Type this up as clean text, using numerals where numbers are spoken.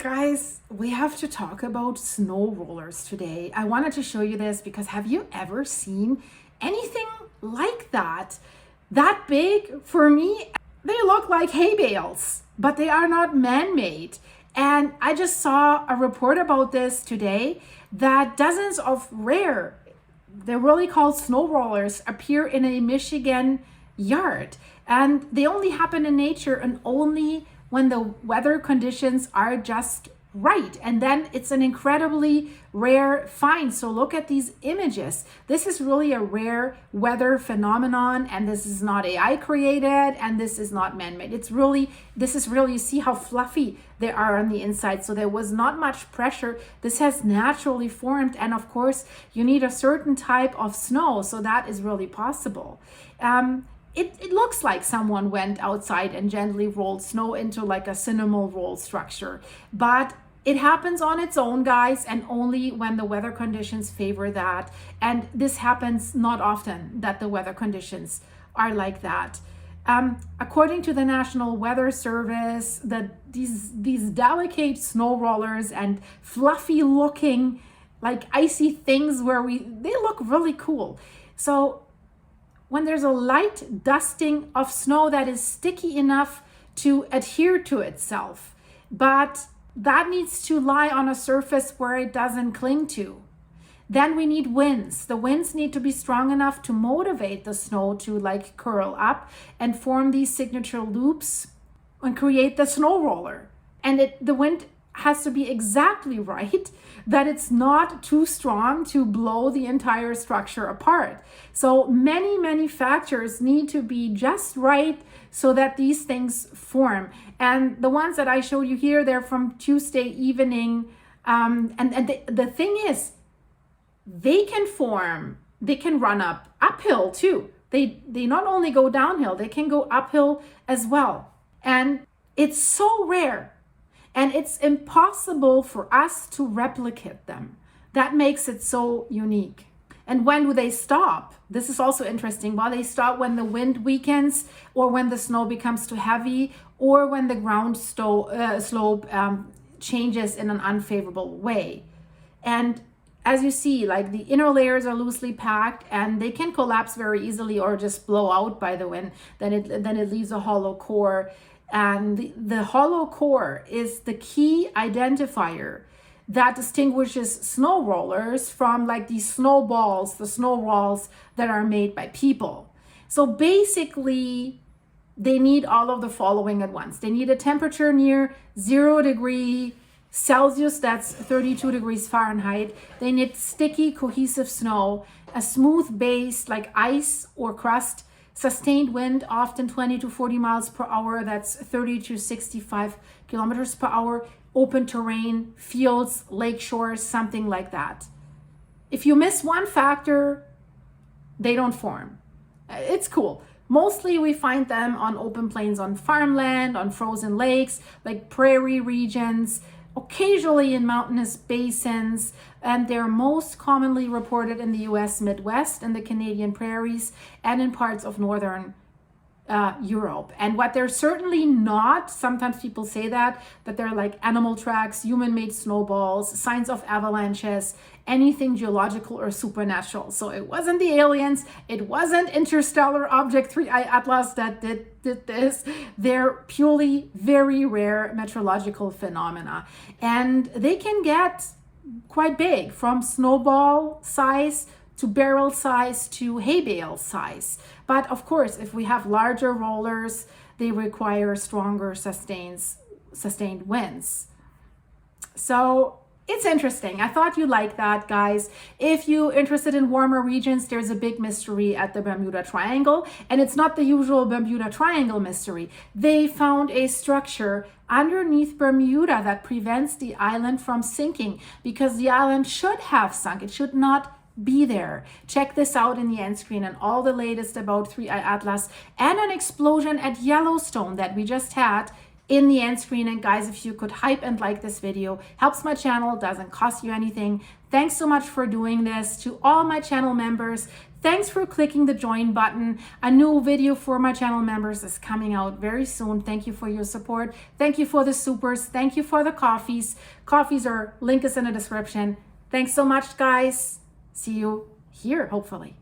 Guys, we have to talk about snow rollers today. I wanted to show you this because have you ever seen anything like that? That big? For me, they look like hay bales, but they are not man-made. And I just saw a report about this today that dozens of they're really called snow rollers, appear in a Michigan yard. And they only happen in nature and only when the weather conditions are just right. And then it's an incredibly rare find. So look at these images. This is really a rare weather phenomenon, and this is not AI created, and this is not man-made. This is really, you see how fluffy they are on the inside. So there was not much pressure. This has naturally formed. And of course, you need a certain type of snow. So that is really possible. It looks like someone went outside and gently rolled snow into like a cinnamon roll structure, but it happens on its own, guys, and only when the weather conditions favor that. And this happens not often that the weather conditions are like that. According to the National Weather Service, these delicate snow rollers and fluffy looking like icy things they look really cool. So when there's a light dusting of snow that is sticky enough to adhere to itself, but that needs to lie on a surface where it doesn't cling to. Then we need winds. The winds need to be strong enough to motivate the snow to like curl up and form these signature loops and create the snow roller. And the wind has to be exactly right, that it's not too strong to blow the entire structure apart. So many factors need to be just right so that these things form. And the ones that I showed you here, they're from Tuesday evening. And the thing is, they can form, they can run uphill too. They not only go downhill, they can go uphill as well. And it's so rare. And it's impossible for us to replicate them. That makes it so unique. And when do they stop? This is also interesting. Well, they stop when the wind weakens, or when the snow becomes too heavy, or when the ground slope changes in an unfavorable way. And as you see, like the inner layers are loosely packed and they can collapse very easily or just blow out by the wind. Then it leaves a hollow core. And the hollow core is the key identifier that distinguishes snow rollers from like these snowballs, the snow walls that are made by people. So basically, they need all of the following at once. They need a temperature near 0 degrees Celsius, that's 32 degrees Fahrenheit. They need sticky, cohesive snow, a smooth base like ice or crust, sustained wind, often 20 to 40 miles per hour, that's 30 to 65 kilometers per hour, open terrain, fields, lake shores, something like that. If you miss one factor, they don't form. It's cool. Mostly we find them on open plains, on farmland, on frozen lakes, like prairie regions, occasionally in mountainous basins, and they're most commonly reported in the US Midwest and the Canadian prairies and in parts of northern Europe. And what they're certainly not, sometimes people say that they're like animal tracks, human-made snowballs, signs of avalanches, anything geological or supernatural. So it wasn't the aliens, it wasn't interstellar object 3I Atlas that did this. They're purely very rare meteorological phenomena. And they can get quite big, from snowball size to barrel size to hay bale size. But of course, if we have larger rollers, they require stronger sustained winds. So it's interesting. I thought you liked that, guys. If you're interested in warmer regions, there's a big mystery at the Bermuda Triangle, and it's not the usual Bermuda Triangle mystery. They found a structure underneath Bermuda that prevents the island from sinking, because the island should have sunk. It should not be there. Check this out in the end screen and all the latest about 3I Atlas and an explosion at Yellowstone that we just had in the end screen. And guys, if you could hype and like this video, helps my channel, doesn't cost you anything. Thanks so much for doing this. To all my channel members, thanks for clicking the join button. A new video for my channel members is coming out very soon. Thank you for your support. Thank you for the supers. Thank you for the coffees. Link is in the description. Thanks so much, guys. See you here, hopefully.